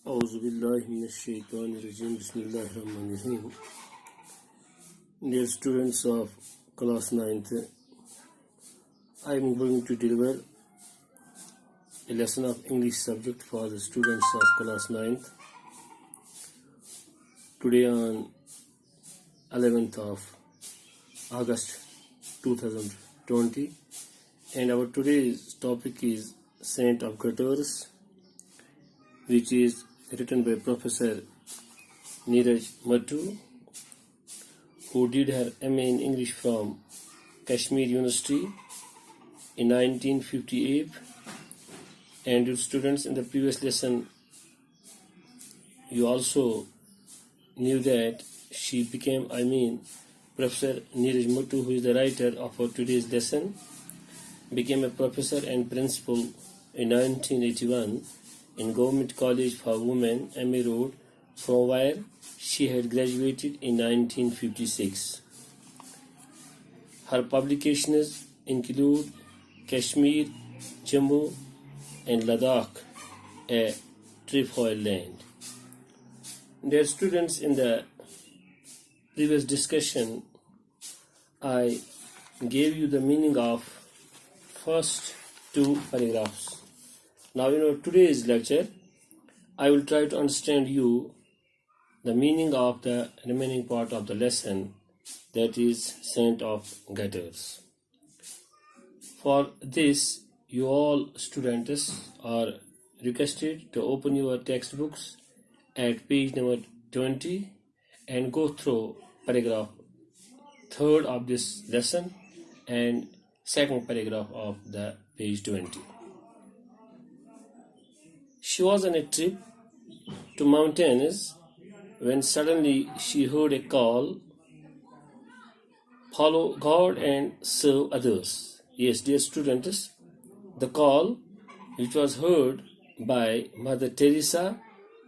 Auzubillahiminash-shaytanir-rajim. Bismillahir-rahmanir-rahim. Dear students of class 9th, I am going to deliver a lesson of English subject for the students of class 9th today on 11th of August 2020, and our today's topic is Saint of Gutters, which is written by Professor Neeraj Mattu, who did her MA in English from Kashmir University in 1958. And your students, in the previous lesson, you also knew that she became, Professor Neeraj Mattu, who is the writer of our today's lesson, became a professor and principal in 1981 in Government College for Women, MA Road, from where she had graduated in 1956. Her publications include Kashmir, Jammu and Ladakh, a trefoil land. Dear students, in the previous discussion, I gave you the meaning of first two paragraphs. Now, in today's lecture, I will try to understand you the meaning of the remaining part of the lesson, that is Saint of Gutters. For this, you all students are requested to open your textbooks at page number 20 and go through paragraph 3rd of this lesson and second paragraph of the page 20. She was on a trip to mountains when suddenly she heard a call, "Follow God and serve others." Yes, dear students, the call which was heard by Mother Teresa,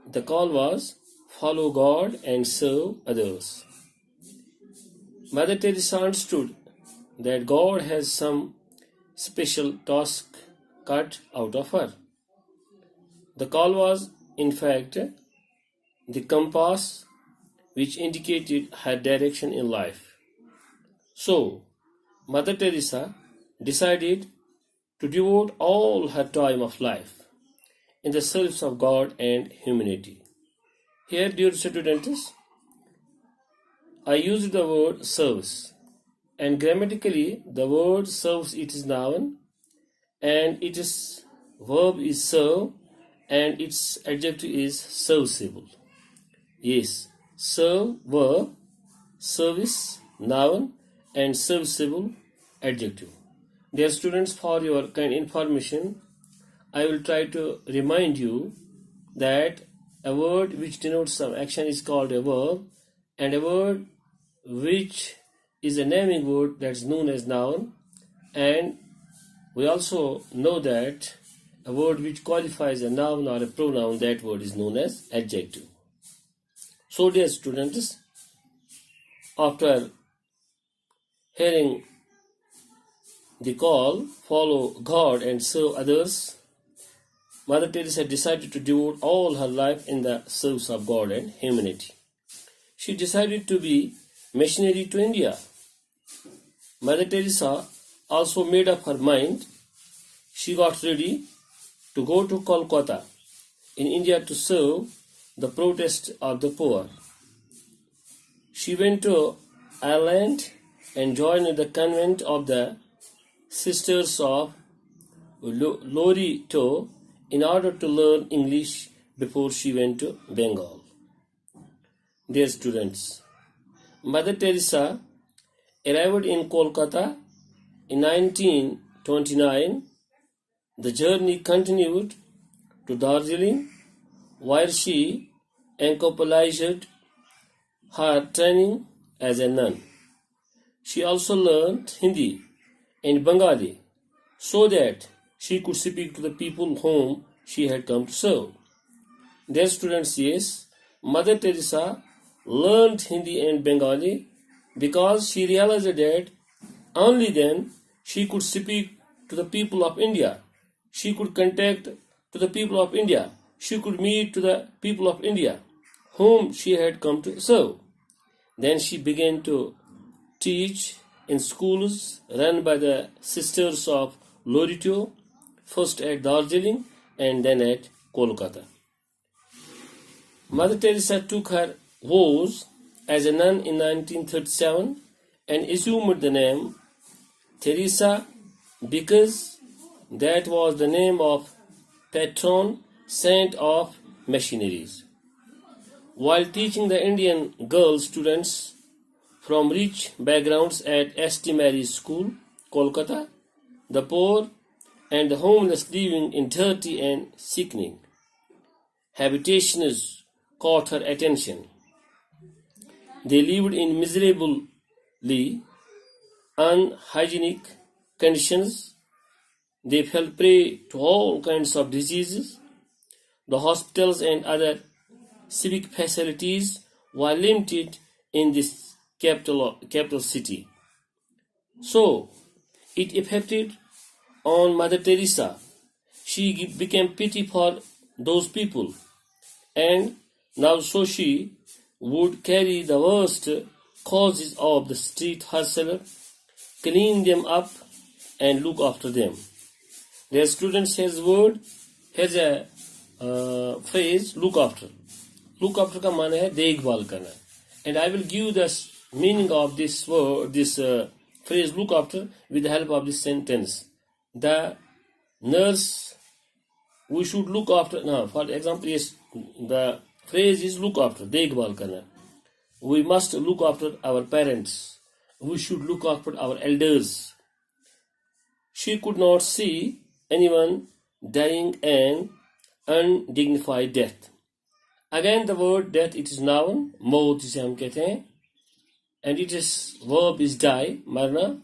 the call was, "Follow God and serve others." Mother Teresa understood that God has some special task cut out of her. The call was, in fact, the compass which indicated her direction in life. So, Mother Teresa decided to devote all her time of life in the service of God and humanity. Here, dear students, I used the word service, and grammatically the word serves, it is noun, and its verb is serve, and its adjective is serviceable. Yes, serve verb, service noun, and serviceable adjective. Dear students, for your kind information, I will try to remind you that a word which denotes some action is called a verb, and a word which is a naming word, that is known as noun, and we also know that a word which qualifies a noun or a pronoun, that word is known as adjective. So, dear students, after hearing the call, "Follow God and serve others," Mother Teresa decided to devote all her life in the service of God and humanity. She decided to be missionary to India. Mother Teresa also made up her mind. She got ready to go to Kolkata in India to serve the protest of the poor. She went to Ireland and joined the convent of the Sisters of Loreto in order to learn English before she went to Bengal. Dear students, Mother Teresa arrived in Kolkata in 1929. The journey continued to Darjeeling, where she accomplished her training as a nun. She also learned Hindi and Bengali so that she could speak to the people whom she had come to serve. Dear students, yes, Mother Teresa learned Hindi and Bengali because she realized that only then she could speak to the people of India. She could contact to the people of India. she could meet to the people of India, whom she had come to serve. Then she began to teach in schools run by the Sisters of Lorito, first at Darjeeling and then at Kolkata. Mother Teresa took her vows as a nun in 1937 and assumed the name Teresa because that was the name of patron saint of missionaries. While teaching the Indian girl students from rich backgrounds at St. Mary's School, Kolkata, the poor and the homeless living in dirty and sickening habitations caught her attention. They lived in miserably unhygienic conditions. They fell prey to all kinds of diseases. The hospitals and other civic facilities were limited in this capital city. So, it affected on Mother Teresa. She became pity for those people, and now so she would carry the worst causes of the street herself, clean them up and look after them. Their students, here's a phrase, look after. Look after का माने है देखभाल करना. And I will give the meaning of this word, this phrase look after with the help of this sentence. The nurse, we should look after. Now, for example, yes, the phrase is look after, देखभाल करना. We must look after our parents. We should look after our elders. She could not see anyone dying an undignified death. Again, the word death, it is noun, मौत जिसे हम कहते हैं, and its verb is die, marna,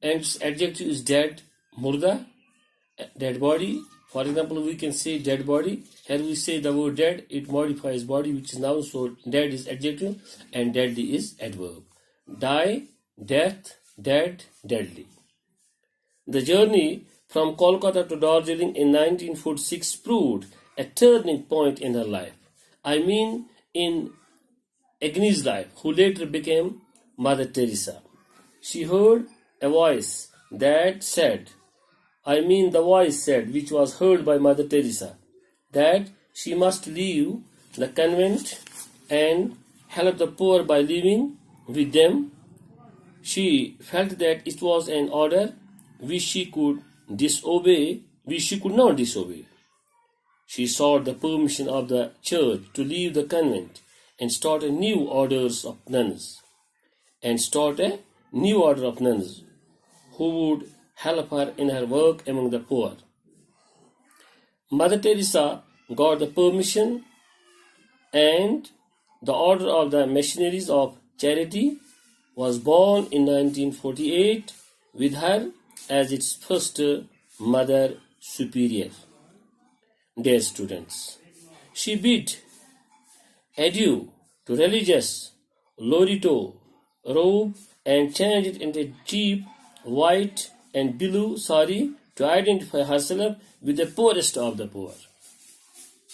and its adjective is dead, murda, dead body. For example, we can say dead body. Here we say the word dead, it modifies body, which is noun, so dead is adjective and deadly is adverb. Die, death, dead, deadly. The journey from Kolkata to Darjeeling in 1946 proved a turning point in her life. I mean in Agnes' life, who later became Mother Teresa. She heard a voice that said, the voice said, which was heard by Mother Teresa, that she must leave the convent and help the poor by living with them. She felt that it was an order which she could not disobey. She sought the permission of the church to leave the convent and start a new order of nuns who would help her in her work among the poor. Mother Teresa got the permission, and the Order of the Missionaries of Charity was born in 1948 with her as its first Mother Superior. Dear students, she bid adieu to religious Lorito robe and changed it into a cheap white and blue sari to identify herself with the poorest of the poor.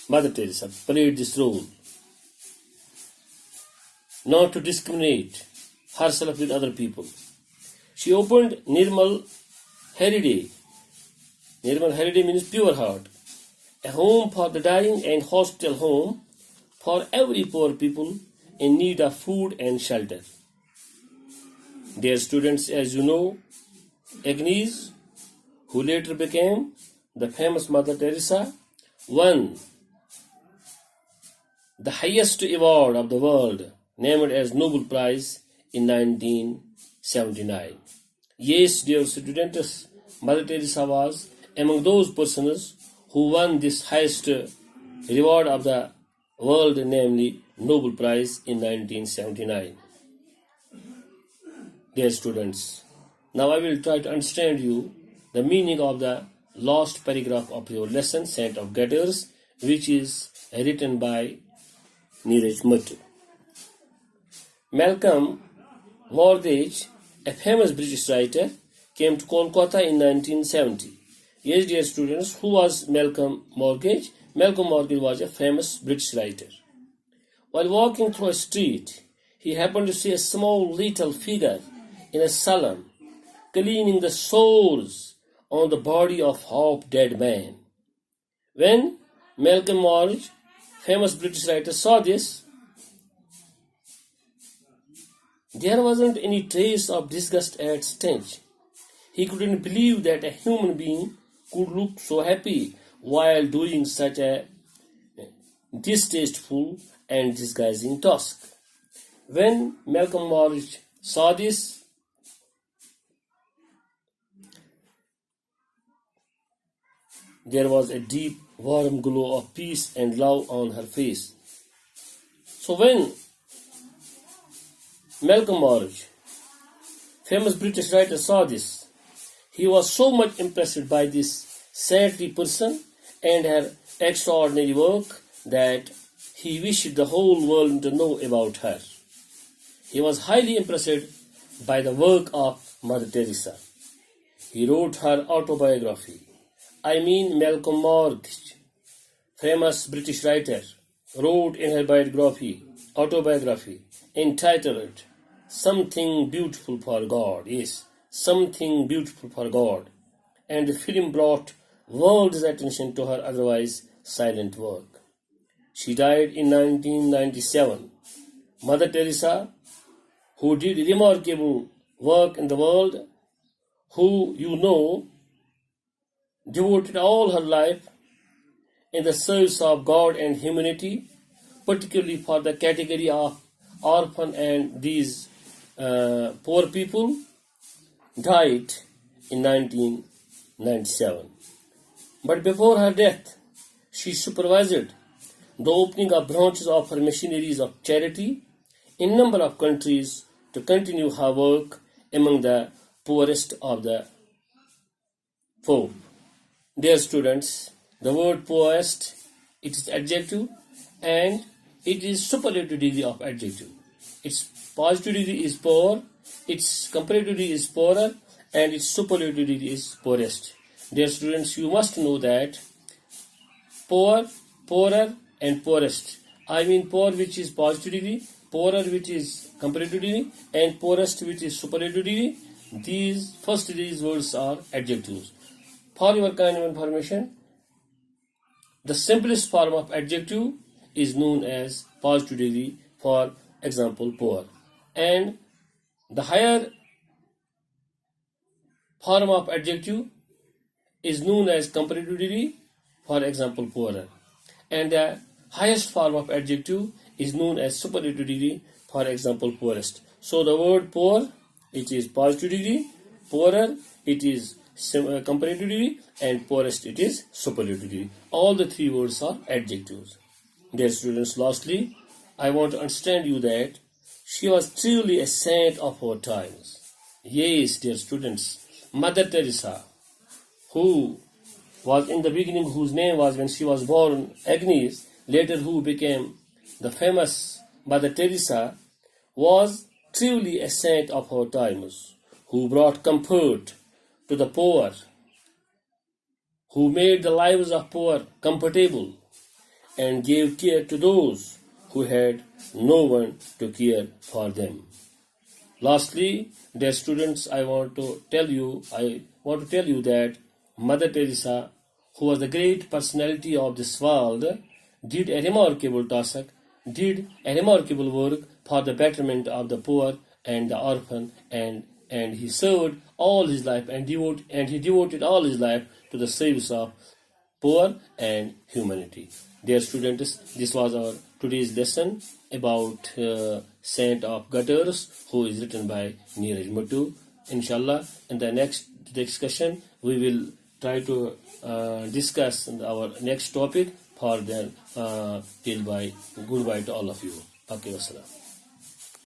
Mother Teresa played this role, not to discriminate herself with other people. She opened Nirmal Heriday. Nirmal Heriday means pure heart. A home for the dying and hospital home for every poor people in need of food and shelter. Dear students, as you know, Agnes, who later became the famous Mother Teresa, won the highest award of the world, named as Nobel Prize in 1979. Yes, dear students, Mother Teresa was among those persons who won this highest reward of the world, namely Nobel Prize in 1979. Dear students, now I will try to understand you the meaning of the last paragraph of your lesson, Saint of Gadders, which is written by Neeraj Muttu. Malcolm Mordage, a famous British writer, came to Kolkata in 1970. Yes, dear students, who was Malcolm Mordage? Malcolm Morgan was a famous British writer. While walking through a street, he happened to see a small little figure in a salon, cleaning the sores on the body of half-dead man. When Malcolm Morgan, famous British writer, saw this, there wasn't any trace of disgust at stench. He couldn't believe that a human being could look so happy while doing such a distasteful and disgusting task. When Malcolm Morgan saw this, there was a deep, warm glow of peace and love on her face. So when Malcolm Morgan, famous British writer, saw this, he was so much impressed by this saintly person and her extraordinary work that he wished the whole world to know about her. He was highly impressed by the work of Mother Teresa. He wrote her autobiography. Malcolm Morgan, famous British writer, wrote in her autobiography entitled Something Beautiful for God. Yes, Something Beautiful for God. And the film brought world's attention to her otherwise silent work. She died in 1997. Mother Teresa, who did remarkable work in the world, who devoted all her life in the service of God and humanity, particularly for the category of orphan and these poor people, died in 1997. But before her death, she supervised the opening of branches of her missionaries of charity in a number of countries to continue her work among the poorest of the poor. Dear students, the word poorest, it is adjective and it is superlative degree of adjective. Its positive degree is poor, its comparative degree is poorer, and its superlative degree is poorest. Dear students, you must know that poor, poorer, and poorest. Poor which is positive degree, poorer which is comparative degree, and poorest which is superlative degree. These words are adjectives. For your kind of information, the simplest form of adjective is known as positive degree, for example, poor. And the higher form of adjective is known as comparative degree, for example, poorer. And the highest form of adjective is known as superlative degree, for example, poorest. So the word poor, it is positive degree, poorer, it is comparative degree, and poorest, it is superlative degree. All the three words are adjectives. Dear students, lastly, I want to understand you that she was truly a saint of her times. Yes, dear students, Mother Teresa, who was in the beginning, whose name was, when she was born, Agnes, later who became the famous Mother Teresa, was truly a saint of her times, who brought comfort to the poor, who made the lives of poor comfortable, and gave care to those who had no one to care for them. Lastly, dear students, I want to tell you that Mother Teresa, who was the great personality of this world, did a remarkable task, did a remarkable work for the betterment of the poor and the orphan, and he served all his life and he devoted all his life to the service of poor and humanity. Dear students, this was our today's lesson about Saint of Gutters, who is written by Neeraj Muttu. Inshallah, in the next discussion, we will try to discuss our next topic. For then, till goodbye to all of you. Okay, wassalam.